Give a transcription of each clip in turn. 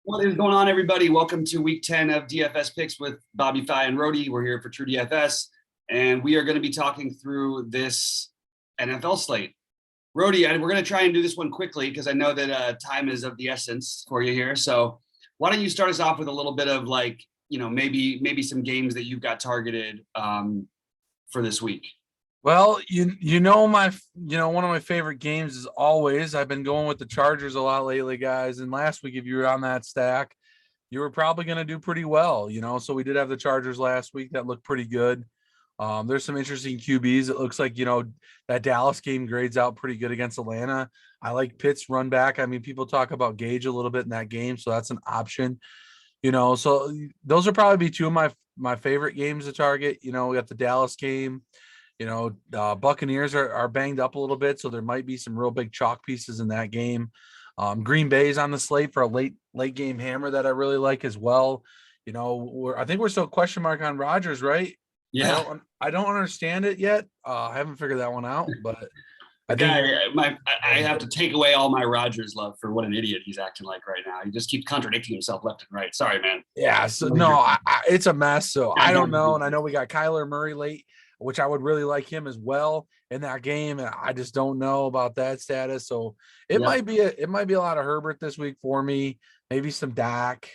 What is going on, everybody? Welcome to week 10 of DFS Picks with BobbyFi and Rohde. We're here for True DFS, and we are going to be talking through this NFL slate. Rohde, we're going to try and do this one quickly because I know that time is of the essence for you here. So why don't you start us off with a little bit of maybe some games that you've got targeted for this week? Well, one of my favorite games is always, I've been going with the Chargers a lot lately, guys. And last week, if you were on that stack, you were probably going to do pretty well, So we did have the Chargers last week that looked pretty good. There's some interesting QBs. It looks like, that Dallas game grades out pretty good against Atlanta. I like Pitt's run back. I mean, people talk about Gage a little bit in that game, so that's an option. So those will probably be two of my favorite games to target. We got the Dallas game. Buccaneers are banged up a little bit, so there might be some real big chalk pieces in that game. Green Bay's on the slate for a late game hammer that I really like as well. I think we're still question mark on Rodgers, right? Yeah, I don't understand it yet. I haven't figured that one out, but I have to take away all my Rodgers love for what an idiot he's acting like right now. He just keeps contradicting himself left and right. Sorry, man. Yeah, so no, it's a mess. So I don't know, and I know we got Kyler Murray late, which I would really like him as well in that game. And I just don't know about that status. So it might be a lot of Herbert this week for me, maybe some Dak.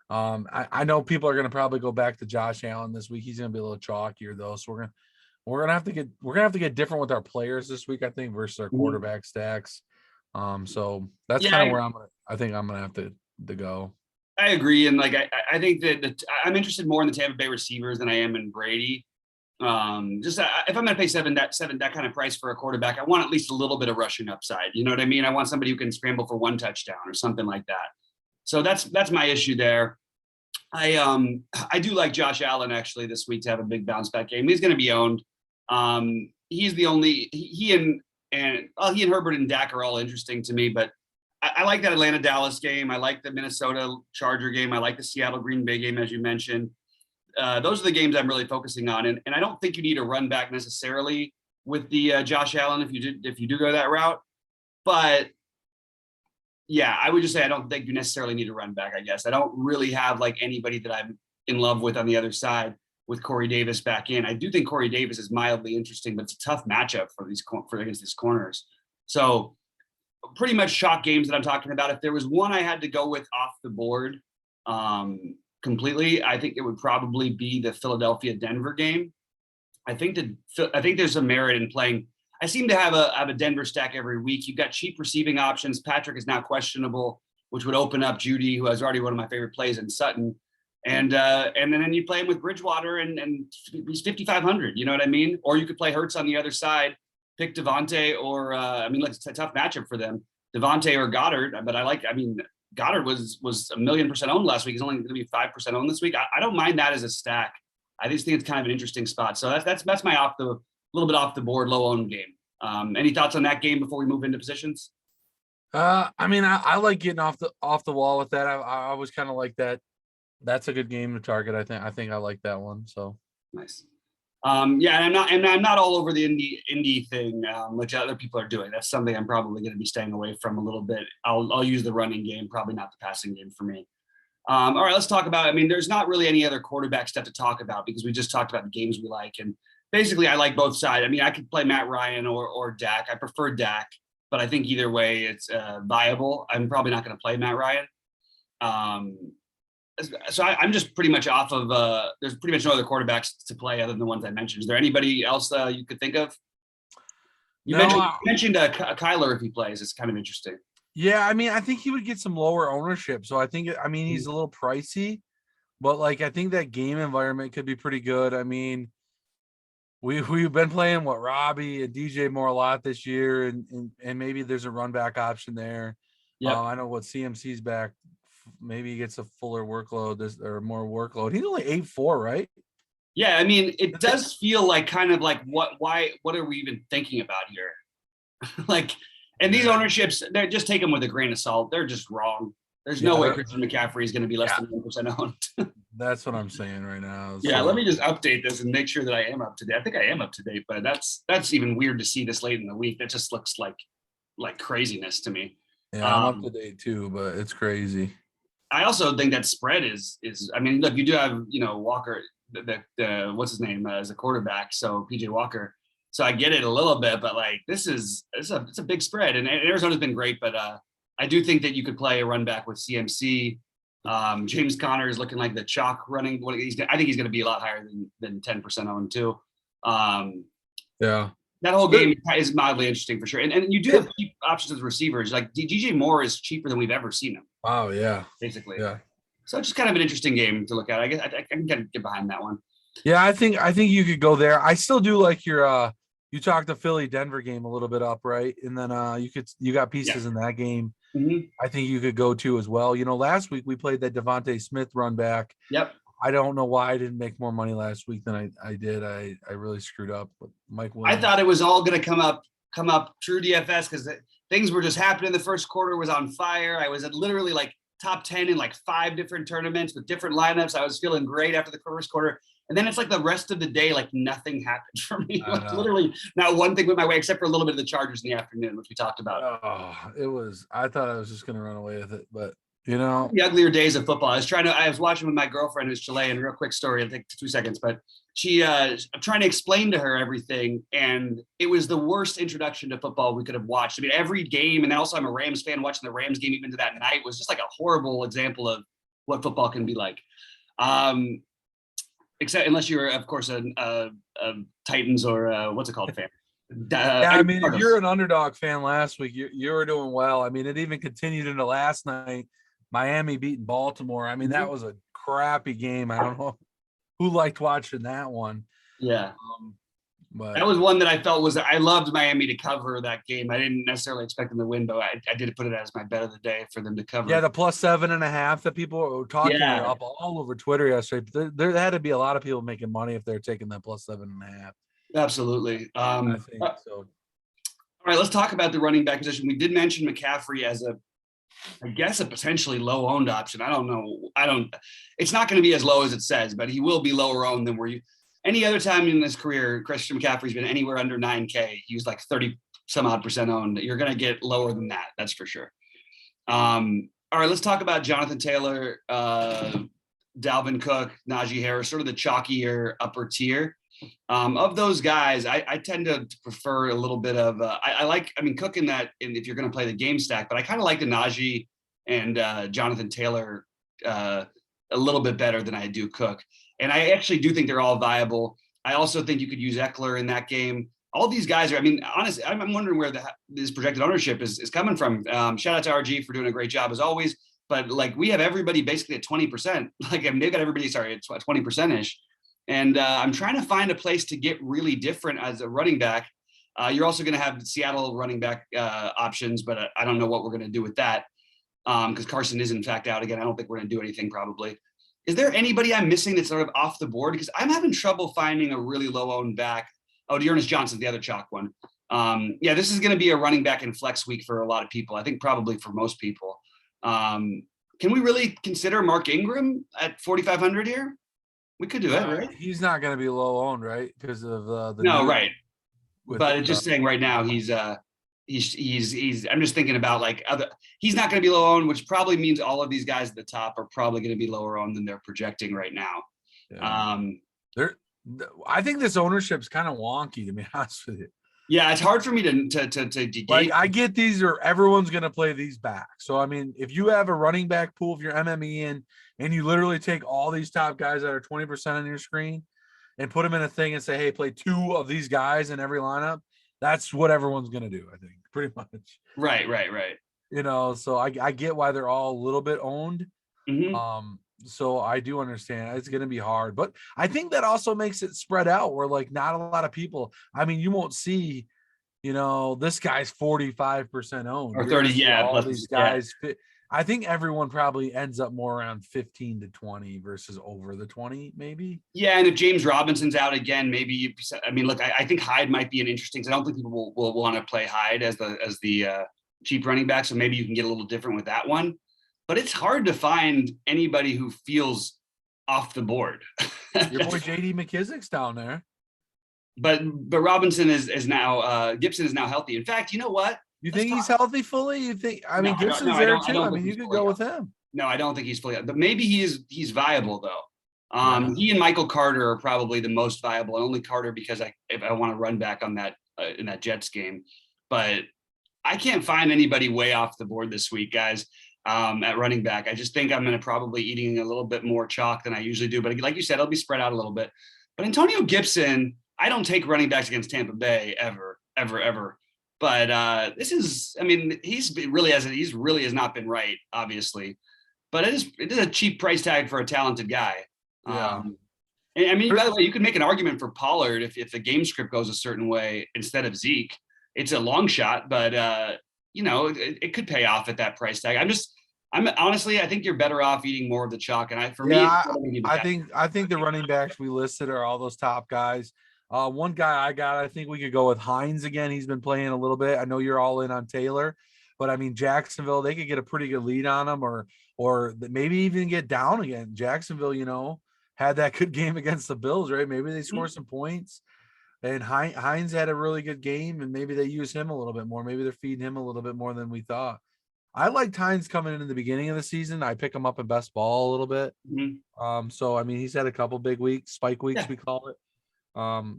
I know people are going to probably go back to Josh Allen this week. He's going to be a little chalkier though. So we're going to have to get different with our players this week, I think, versus our quarterback stacks. So that's kind of where I'm going to have to go. I agree. And I think that I'm interested more in the Tampa Bay receivers than I am in Brady. If I'm going to pay that kind of price for a quarterback, I want at least a little bit of rushing upside. You know what I mean? I want somebody who can scramble for one touchdown or something like that. So that's my issue there. I do like Josh Allen actually this week to have a big bounce back game. He's going to be owned. He's the only he and Herbert and Dak are all interesting to me, but I like that Atlanta Dallas game. I like the Minnesota Charger game. I like the Seattle Green Bay game, as you mentioned. Those are the games I'm really focusing on, and I don't think you need a run back necessarily with the Josh Allen if you do go that route. But yeah, I would just say I don't think you necessarily need a run back. I guess I don't really have anybody that I'm in love with on the other side with Corey Davis back in. I do think Corey Davis is mildly interesting, but it's a tough matchup against these corners. So pretty much shock games that I'm talking about. If there was one I had to go with off the board, completely, I think it would probably be the Philadelphia-Denver game. I think there's some merit in playing. I seem to have a Denver stack every week. You've got cheap receiving options. Patrick is now questionable, which would open up Judy, who has already one of my favorite plays, in Sutton. And then you play him with Bridgewater and he's 5,500. You know what I mean? Or you could play Hurts on the other side, pick Devontae or it's a tough matchup for them, Devontae or Goddard. But Goddard was 1,000,000% owned last week. He's only going to be 5% owned this week. I don't mind that as a stack. I just think it's kind of an interesting spot. So that's my little bit off the board, low owned game. Any thoughts on that game before we move into positions? I like getting off the wall with that. I always kind of like that. That's a good game to target. I think I like that one. So nice. And I'm not all over the indie thing, which other people are doing. That's something I'm probably going to be staying away from a little bit. I'll use the running game, probably not the passing game for me. All right, let's talk about. There's not really any other quarterback stuff to talk about because we just talked about the games we like, and basically I like both sides. I could play Matt Ryan or Dak. I prefer Dak, but I think either way it's viable. I'm probably not going to play Matt Ryan. So I'm just pretty much off of. There's pretty much no other quarterbacks to play other than the ones I mentioned. Is there anybody else you could think of? You mentioned Kyler if he plays. It's kind of interesting. Yeah, I think he would get some lower ownership. So I think he's a little pricey, but I think that game environment could be pretty good. We've been playing Robbie and DJ Moore a lot this year, and maybe there's a run back option there. Yeah, I know what CMC's back. Maybe he gets a fuller workload or more workload. He's only 8'4", right? Yeah, it does feel like kind of like what are we even thinking about here? And these ownerships, they just take them with a grain of salt. They're just wrong. There's no way Christian McCaffrey is going to be less than 1% owned. That's what I'm saying right now. Yeah, let me just update this and make sure that I am up to date. I think I am up to date, but that's even weird to see this late in the week. That just looks like craziness to me. Yeah, I'm up to date too, but it's crazy. I also think that spread is. I mean, look, you do have Walker, the what's his name as a quarterback, so PJ Walker. So I get it a little bit, but like it's a big spread, and Arizona's been great, but I do think that you could play a run back with CMC. James Conner is looking like the chalk running. I think he's going to be a lot higher than 10% owned too. Yeah. That whole game is mildly interesting for sure. And you do have cheap options as receivers. Like DJ Moore is cheaper than we've ever seen him. Wow, yeah. Basically. Yeah. So it's just kind of an interesting game to look at. I guess I can get behind that one. Yeah, I think you could go there. I still do like your you talked the Philly Denver game a little bit up, right? And then you got pieces in that game. Mm-hmm. I think you could go to as well. Last week we played that Devontae Smith run back. Yep. I don't know why I didn't make more money last week than I did. I really screwed up. But Mike Williams. I thought it was all going to come up true DFS because things were just happening. The first quarter was on fire. I was at literally like top 10 in like 5 different tournaments with different lineups. I was feeling great after the first quarter. And then it's like the rest of the day, like nothing happened for me. Like literally not one thing went my way except for a little bit of the Chargers in the afternoon, which we talked about. Oh, I thought I was just going to run away with it, but the uglier days of football. I was watching with my girlfriend who's Chilean. Real quick story. It'll take 2 seconds, but I'm trying to explain to her everything. And it was the worst introduction to football we could have watched. I mean, every game. And also I'm a Rams fan. Watching the Rams game even to that night was just like a horrible example of what football can be like. Except unless you're, of course, a Titans or what's it called fan. I mean, if you're an underdog fan last week, you were doing well. I mean, it even continued into last night. Miami beating Baltimore. I mean, that was a crappy game. I don't know who liked watching that one. Yeah. But that was one that I felt I loved Miami to cover that game. I didn't necessarily expect them to win, but I did put it as my bet of the day for them to cover. Yeah, the +7.5 that people were talking up all over Twitter yesterday. There had to be a lot of people making money if they're taking that +7.5. Absolutely. I think so. All right, let's talk about the running back position. We did mention McCaffrey as I guess a potentially low owned option. I don't know. It's not going to be as low as it says, but he will be lower owned than any other time in his career. Christian McCaffrey's been anywhere under 9K. He was like 30 some odd % owned. You're going to get lower than that. That's for sure. All right, let's talk about Jonathan Taylor, Dalvin Cook, Najee Harris, sort of the chalkier upper tier. Of those guys, I tend to prefer a little bit of Cook in that, and if you're going to play the game stack, but I kind of like the Najee and Jonathan Taylor a little bit better than I do Cook. And I actually do think they're all viable. I also think you could use Eckler in that game. All these guys are, honestly, I'm wondering where this projected ownership is coming from. Shout out to RG for doing a great job as always. But like we have everybody basically at 20%. They've got everybody, at 20%-ish. And I'm trying to find a place to get really different as a running back. You're also going to have Seattle running back options, but I don't know what we're going to do with that because Carson is in fact out again. I don't think we're going to do anything probably. Is there anybody I'm missing that's sort of off the board? Because I'm having trouble finding a really low-owned back. Oh, Dearness Johnson's the other chalk one. This is going to be a running back in flex week for a lot of people. I think probably for most people. Can we really consider Mark Ingram at 4,500 here? We could do it, right? He's not going to be low owned, right? Because of the right. But just saying right now, he's I'm just thinking about he's not going to be low owned, which probably means all of these guys at the top are probably going to be lower owned than they're projecting right now. Yeah. I think this ownership's kind of wonky, to be honest with you. Yeah, it's hard for me to like. I get these, or everyone's going to play these back. So I mean, if you have a running back pool, if you're MME in, and you literally take all these top guys that are 20% on your screen, and put them in a thing and say, "Hey, play 2 of these guys in every lineup." That's what everyone's going to do. I think pretty much. Right. So I get why they're all a little bit owned. Mm-hmm. So I do understand it's going to be hard, but I think that also makes it spread out where not a lot of people, you won't see, this guy's 45% owned or 30. Yeah. All these guys fit. I think everyone probably ends up more around 15 to 20 versus over the 20, maybe. Yeah. And if James Robinson's out again, maybe I think Hyde might be an interesting, because I don't think people will want to play Hyde as the cheap running back. So maybe you can get a little different with that one. But it's hard to find anybody who feels off the board. Your boy J.D. McKissick's down there. But Robinson is now Gibson is now healthy. In fact, you know what? You think he's healthy fully? You think? Gibson's there too. You could go with him. No, I don't think he's fully, but maybe he's viable though. Yeah. He and Michael Carter are probably the most viable, and only Carter because if I want to run back on that in that Jets game, but I can't find anybody way off the board this week, guys. At running back, I just think I'm going to probably eating a little bit more chalk than I usually do. But like you said, it'll be spread out a little bit. But Antonio Gibson, I don't take running backs against Tampa Bay ever. But this is, I mean, he's really has not been right, obviously. But it is a cheap price tag for a talented guy. Yeah. And I mean, by the way, you could make an argument for Pollard if the game script goes a certain way instead of Zeke. It's a long shot, but it could pay off at that price tag. I'm honestly, I think you're better off eating more of the chalk. And I think the running backs we listed are all those top guys. One guy I think we could go with Hines again. He's been playing a little bit. I know you're all in on Taylor, but I mean, Jacksonville, they could get a pretty good lead on him or maybe even get down again. Jacksonville, had that good game against the Bills, right? Maybe they score some points. And Hines had a really good game, and maybe they use him a little bit more. Maybe they're feeding him a little bit more than we thought. I liked Hines coming in the beginning of the season. I pick him up in best ball a little bit. Mm-hmm. So I mean, he's had a couple big weeks, spike weeks, we call it,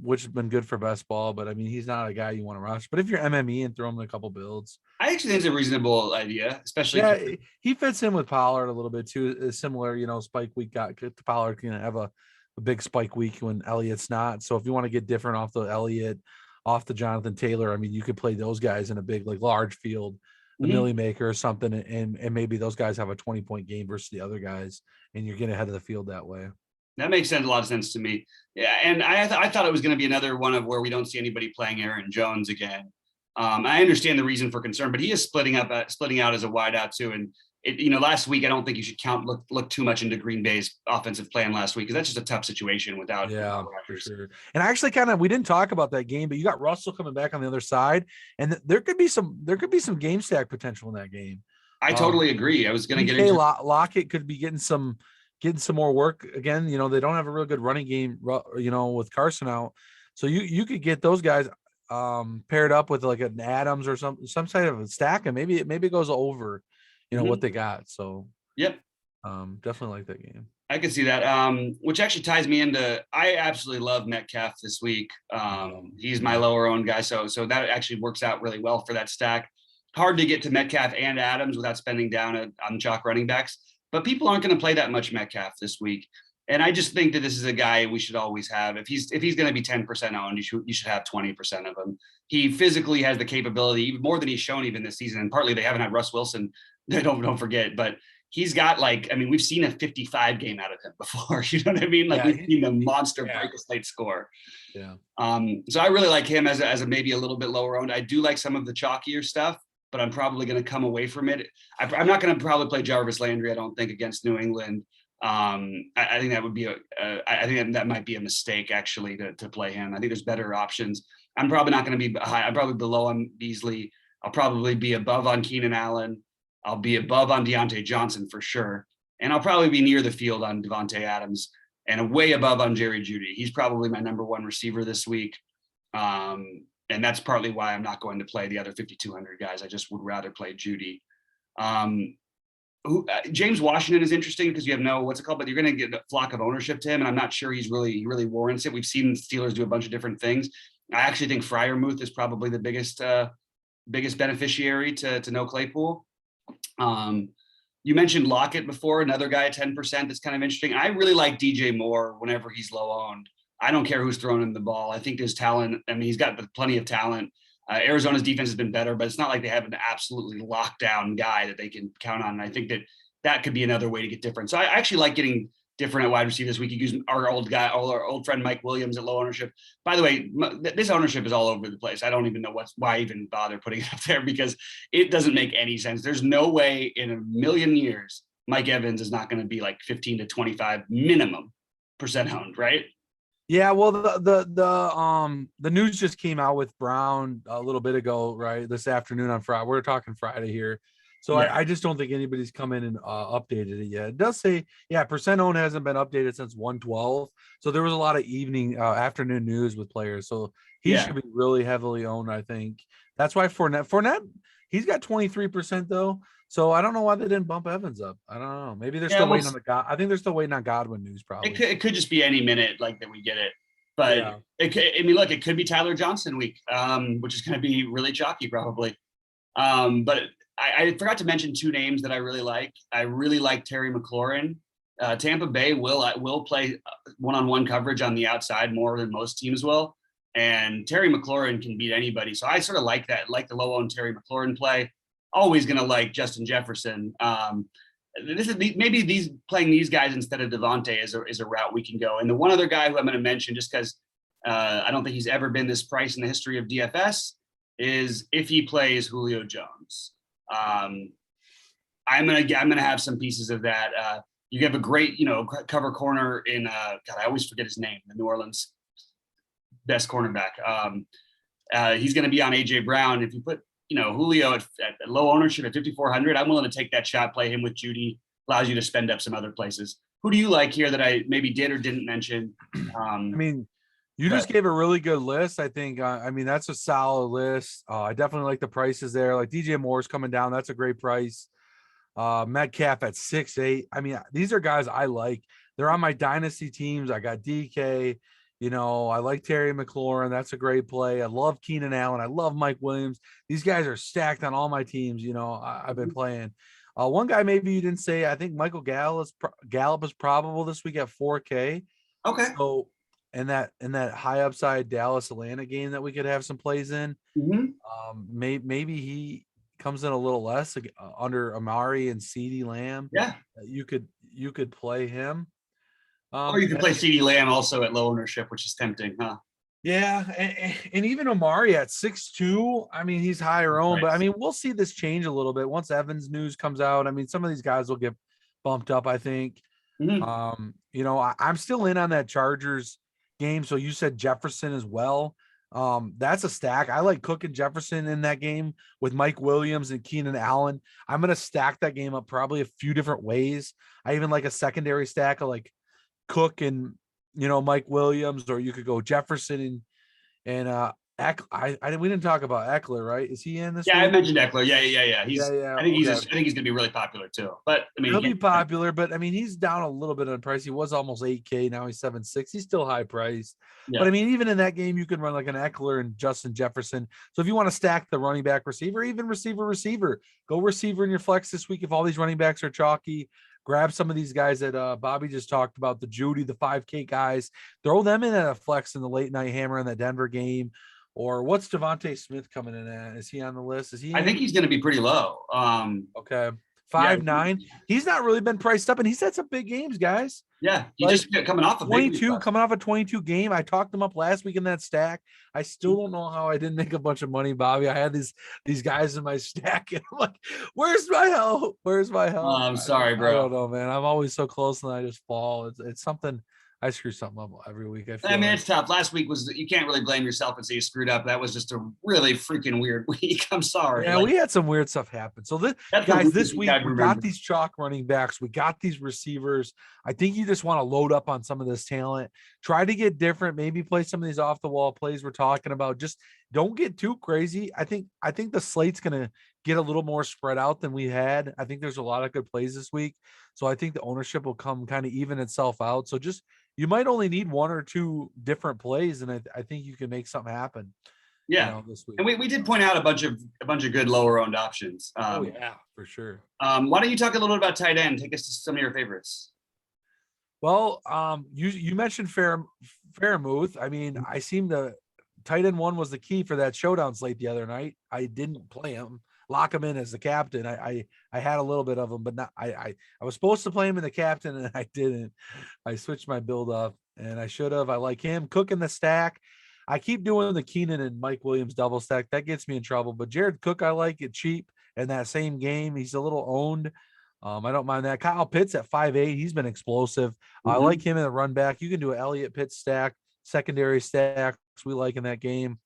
which has been good for best ball. But I mean, he's not a guy you want to rush. But if you're MME and throw him in a couple builds, I actually think it's a reasonable idea, especially. He fits in with Pollard a little bit too. Similar, spike week got Pollard can have a big spike week when Elliott's not. So if you want to get different off the Elliott, off the Jonathan Taylor, I mean, you could play those guys in a big, like large field, the Millie Maker or something, and maybe those guys have a 20-point game versus the other guys, and you're getting ahead of the field that way. That makes a lot of sense to me. Yeah, and I thought it was going to be another one of where we don't see anybody playing Aaron Jones again. I understand the reason for concern, but he is splitting out as a wideout too. And last week, I don't think you should look too much into Green Bay's offensive plan last week because that's just a tough situation without. Yeah, for sure. And actually, we didn't talk about that game, but you got Russell coming back on the other side, and there could be some game stack potential in that game. I totally agree. I was going to get into Lockett could be getting some more work again. They don't have a real good running game, with Carson out, so you could get those guys paired up with like an Adams or some side of a stack, and maybe it goes over. What they got. So yep. Definitely like that game. I can see that. Which actually ties me into, I absolutely love Metcalf this week. He's my lower owned guy. So that actually works out really well for that stack. Hard to get to Metcalf and Adams without spending down on chalk running backs, but people aren't going to play that much Metcalf this week. And I just think that this is a guy we should always have. If he's going to be 10% owned, you should have 20% of him. He physically has the capability, even more than he's shown even this season. And partly they haven't had Russ Wilson. Don't forget, but he's got we've seen a 55 game out of him before. You know what I mean? We've seen the monster break a slate score. Yeah. So I really like him as a maybe a little bit lower owned. I do like some of the chalkier stuff, but I'm probably going to come away from it. I'm not going to probably play Jarvis Landry, I don't think, against New England. I think that would be I think that might be a mistake actually to play him. I think there's better options. I'm probably not going to be high. I'm probably below on Beasley. I'll probably be above on Keenan Allen. I'll be above on Deontay Johnson for sure. And I'll probably be near the field on Devontae Adams and way above on Jerry Jeudy. He's probably my number one receiver this week. And that's partly why I'm not going to play the other 5,200 guys. I just would rather play Jeudy. James Washington is interesting because you have but you're going to get a flock of ownership to him. And I'm not sure he really warrants it. We've seen the Steelers do a bunch of different things. I actually think Freiermuth is probably the biggest beneficiary to no Claypool. You mentioned Lockett before, another guy at 10%. That's kind of interesting. I really like DJ Moore whenever he's low owned. I don't care who's throwing him the ball. I think there's talent. I mean, he's got plenty of talent. Arizona's defense has been better, but it's not like they have an absolutely locked down guy that they can count on. And I think that could be another way to get different. So I actually like getting different at wide receiver this week. You use our old friend Mike Williams at low ownership. By the way, this ownership is all over the place. I don't even know why even bother putting it up there because it doesn't make any sense. There's no way in a million years Mike Evans is not going to be like 15 to 25 minimum % owned, right? Yeah, well, the news just came out with Brown a little bit ago, right? This afternoon on Friday. We're talking Friday here. So yeah. I just don't think anybody's come in and updated it yet. It does say, percent owned hasn't been updated since 112. So there was a lot of afternoon news with players. So he should be really heavily owned, I think. That's why Fournette, he's got 23% though. So I don't know why they didn't bump Evans up. I don't know. Maybe they're still waiting on the God. I think they're still waiting on Godwin news. Probably. It could just be any minute like that we get it. But Yeah. I mean, look, it could be Tyler Johnson week, which is going to be really chalky probably. But I forgot to mention two names that I really like. I really like Terry McLaurin. Tampa Bay will play one-on-one coverage on the outside more than most teams will. And Terry McLaurin can beat anybody. So I sort of like that, like the low-owned Terry McLaurin play. Always going to like Justin Jefferson. Maybe playing these guys instead of Devontae is a route we can go. And the one other guy who I'm going to mention, just because I don't think he's ever been this price in the history of DFS, is if he plays Julio Jones. I'm gonna have some pieces of that. You have a great, cover corner in God, I always forget his name, the New Orleans best cornerback. He's going to be on AJ Brown. If you put, Julio at low ownership at 5,400, I'm willing to take that shot, play him with Judy, allows you to spend up some other places. Who do you like here that I maybe did or didn't mention? You just gave a really good list. I think, that's a solid list. I definitely like the prices there. Like DJ Moore's coming down. That's a great price. Metcalf at 6'8". These are guys I like. They're on my dynasty teams. I got DK. I like Terry McLaurin. That's a great play. I love Keenan Allen. I love Mike Williams. These guys are stacked on all my teams. I've been playing. One guy maybe you didn't say. I think Michael Gallup is probable this week at 4K. Okay. So in that high upside Dallas Atlanta game that we could have some plays in, maybe he comes in a little less under Amari and CeeDee Lamb. Yeah, you could play him. Or you could play CeeDee Lamb also at low ownership, which is tempting, huh? Yeah, and even Amari at 6'2", he's higher owned, but we'll see this change a little bit once Evans news comes out. Some of these guys will get bumped up, I think. I'm still in on that Chargers game. So you said Jefferson as well. That's a stack. I like Cook and Jefferson in that game with Mike Williams and Keenan Allen. I'm going to stack that game up probably a few different ways. I even like a secondary stack of like Cook and, Mike Williams, or you could go Jefferson and we didn't talk about Eckler, right? Is he in this? Yeah, week? I mentioned Eckler. Yeah. I think he's going to be really popular too. But he'll be popular. But he's down a little bit on price. He was almost 8K. Now he's 7.6. He's still high priced. Yeah. But even in that game, you can run like an Eckler and Justin Jefferson. So if you want to stack the running back receiver, even receiver, go receiver in your flex this week. If all these running backs are chalky, grab some of these guys that Bobby just talked about, the Judy, the 5K guys, throw them in at a flex in the late night hammer in that Denver game. Or what's Devontae Smith coming in at? Is he on the list? Is he? I think he's going to be pretty low. Okay. 5'9". He's not really been priced up, and he's had some big games, guys. Yeah, he just coming off a 22, coming off a 22 game. I talked him up last week in that stack. I still don't know how I didn't make a bunch of money, Bobby. I had these guys in my stack, and I'm like, "Where's my help? Where's my help?" I'm sorry, bro. I don't know, man. I'm always so close, and I just fall. It's something. I screw something up every week. It's tough. Last week you can't really blame yourself and say you screwed up. That was just a really freaking weird week. I'm sorry. Yeah, we had some weird stuff happen. So this week we got these chalk running backs. We got these receivers. I think you just want to load up on some of this talent. Try to get different. Maybe play some of these off the wall plays we're talking about. Just don't get too crazy. I think the slate's gonna get a little more spread out than we had. I think there's a lot of good plays this week. So I think the ownership will come kind of even itself out. So you might only need one or two different plays, and I think you can make something happen. Yeah, this week. And we did point out a bunch of good lower owned options. Yeah, for sure. Why don't you talk a little bit about tight end? Take us to some of your favorites. Well, you mentioned Fairmouth. I seem to tight end one was the key for that showdown slate the other night. I didn't play him. Lock him in as the captain. I had a little bit of him, but not. I was supposed to play him in the captain, and I didn't. I switched my build up, and I should have. I like him. Cook in the stack. I keep doing the Keenan and Mike Williams double stack. That gets me in trouble. But Jared Cook, I like it cheap in that same game. He's a little owned. I don't mind that. Kyle Pitts at 5'8". He's been explosive. I like him in the run back. You can do an Elliott Pitts stack, secondary stacks. We like in that game.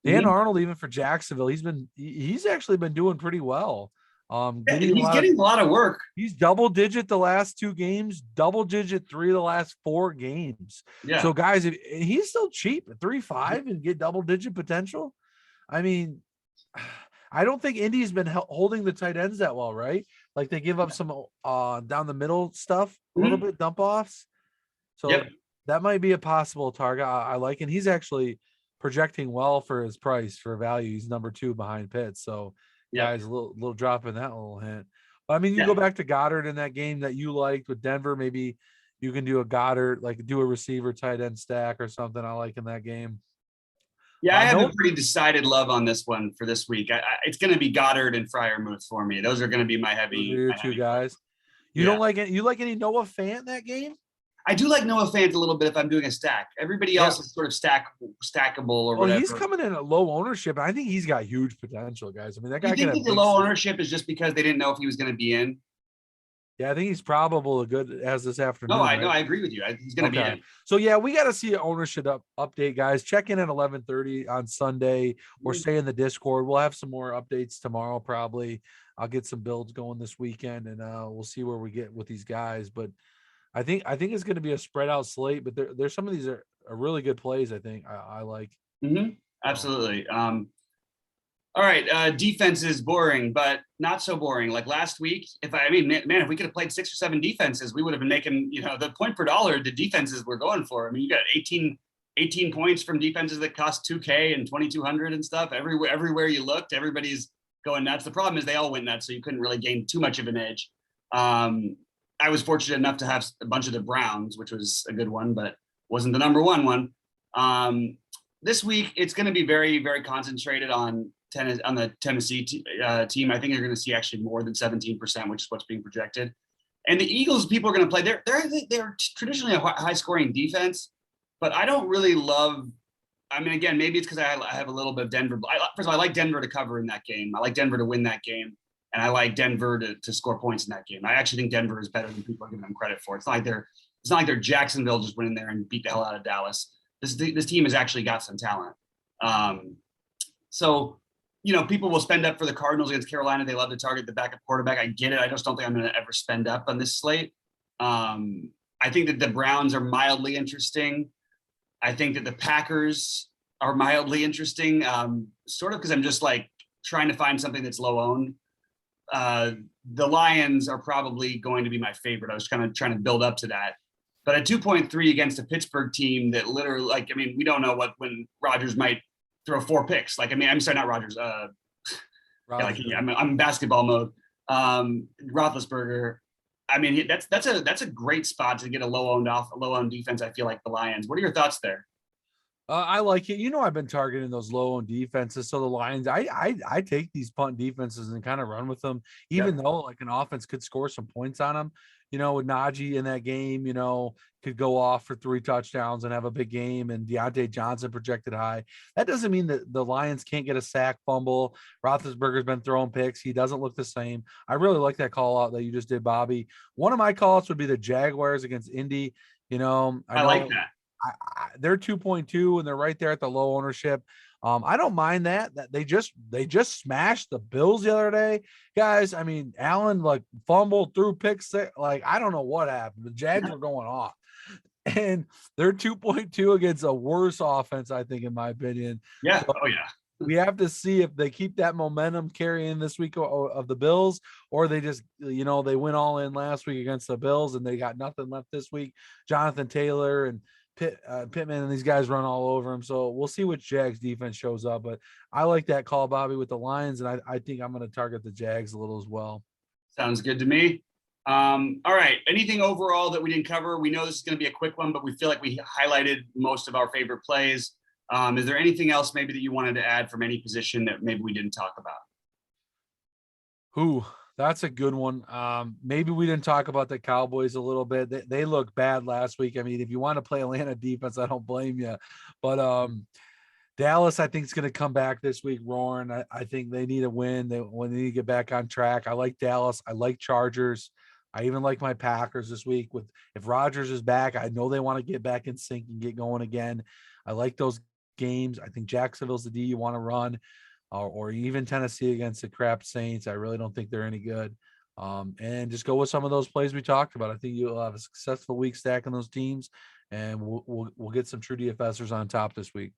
Dan Arnold, even for Jacksonville, he's actually been doing pretty well. Getting a lot of work. He's double digit the last 2 games, double digit 3 of the last 4 games. Yeah. So guys, he's still cheap at 3.5 and get double digit potential. I I don't think Indy's been holding the tight ends that well, right? Like they give up some down the middle stuff, a little bit dump offs. So Yep. that might be a possible target. I like, and he's actually projecting well for his price for value. He's number 2 behind Pitts. So Yep. guys, a little drop in that little hint. But I mean, you Yeah. go back to Goddard in that game that you liked with Denver. Maybe you can do a Goddard, like do a receiver tight end stack or something. I like in that game. Yeah, I have a No, pretty decided love on this one for this week. It's going to be Goddard and Freiermuth for me. Those are going to be my those are heavy, your my 2 heavy plays. guys. You Yeah, don't like it? You like any Noah Fant in that game? I do like Noah Fant a little bit if I'm doing a stack. Everybody Yeah. else is sort of stackable or Well, he's whatever. coming in at low ownership. I think he's got huge potential, guys. I mean, that Do you guy can think have that the big. low ownership is just because they didn't know if he was going to be in? Yeah, I think he's probable a good as this afternoon. No, I right? know. I agree with you. He's going to be in. So yeah, we got to see an ownership update, guys. Check in at 11:30 on Sunday, or stay in the Discord. We'll have some more updates tomorrow. Probably, I'll get some builds going this weekend, and we'll see where we get with these guys. But I think it's going to be a spread out slate. But there's some of these are really good plays. I think I like. Absolutely. All right, defense is boring, but not so boring. Like last week, if we could have played 6 or 7 defenses, we would have been making, the point per dollar the defenses we're going for. I mean, you got 18 points from defenses that cost 2K and 2,200 and stuff. Everywhere you looked, everybody's going nuts. The problem is they all went nuts, so you couldn't really gain too much of an edge. I was fortunate enough to have a bunch of the Browns, which was a good one, but wasn't the number one. This week, it's going to be very, very concentrated on the Tennessee team. I think you're going to see actually more than 17%, which is what's being projected. And the Eagles, people are going to play. They're traditionally a high scoring defense, but I don't really love. I mean, again, maybe it's because I have a little bit of Denver. First of all, I like Denver to cover in that game. I like Denver to win that game, and I like Denver to score points in that game. I actually think Denver is better than people are giving them credit for. It's not like they're Jacksonville just went in there and beat the hell out of Dallas. This team has actually got some talent. So people will spend up for the Cardinals against Carolina. They love to target the backup quarterback. I get it. I just don't think I'm going to ever spend up on this slate. I think that the Browns are mildly interesting. I think that the Packers are mildly interesting, sort of because I'm just like trying to find something that's low owned. The Lions are probably going to be my favorite. I was kind of trying to build up to that. But at 2.3 against a Pittsburgh team that literally, we don't know when Rodgers might throw 4 picks. I'm sorry, not Rodgers. I'm in basketball mode. Roethlisberger. I mean, that's a great spot to get a low owned defense. I feel like the Lions. What are your thoughts there? I like it. I've been targeting those low owned defenses. So the Lions, I take these punt defenses and kind of run with them, even though like an offense could score some points on them. With Najee in that game, could go off for 3 touchdowns and have a big game, and Deontay Johnson projected high. That doesn't mean that the Lions can't get a sack, fumble. Roethlisberger's been throwing picks. He doesn't look the same. I really like that call out that you just did, Bobby. One of my call outs would be the Jaguars against Indy. I like that. They're 2.2 and they're right there at the low ownership. I don't mind that they just smashed the Bills the other day, guys. I mean, Allen fumbled through picks. I don't know what happened. The Jags were going off, and they're 2.2 against a worse offense, I think, in my opinion. Yeah. So oh yeah. We have to see if they keep that momentum carrying this week of the Bills, or they just, they went all in last week against the Bills and they got nothing left this week. Jonathan Taylor and Pittman and these guys run all over him. So we'll see which Jags defense shows up. But I like that call, Bobby, with the Lions, and I think I'm going to target the Jags a little as well. Sounds good to me. All right. Anything overall that we didn't cover? We know this is going to be a quick one, but we feel like we highlighted most of our favorite plays. Is there anything else maybe that you wanted to add from any position that maybe we didn't talk about? That's a good one. Maybe we didn't talk about the Cowboys a little bit. They look bad last week. I mean, if you want to play Atlanta defense, I don't blame you. But Dallas, I think, is going to come back this week roaring. I think they need a win. They need to get back on track. I like Dallas. I like Chargers. I even like my Packers this week. If Rodgers is back, I know they want to get back in sync and get going again. I like those games. I think Jacksonville's the D you want to run. Or even Tennessee against the crap Saints. I really don't think they're any good. And just go with some of those plays we talked about. I think you'll have a successful week stacking those teams, and we'll get some true DFSers on top this week.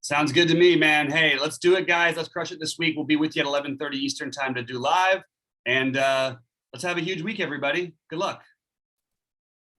Sounds good to me, man. Hey, let's do it, guys. Let's crush it this week. We'll be with you at 11:30 Eastern time to do live. And let's have a huge week, everybody. Good luck.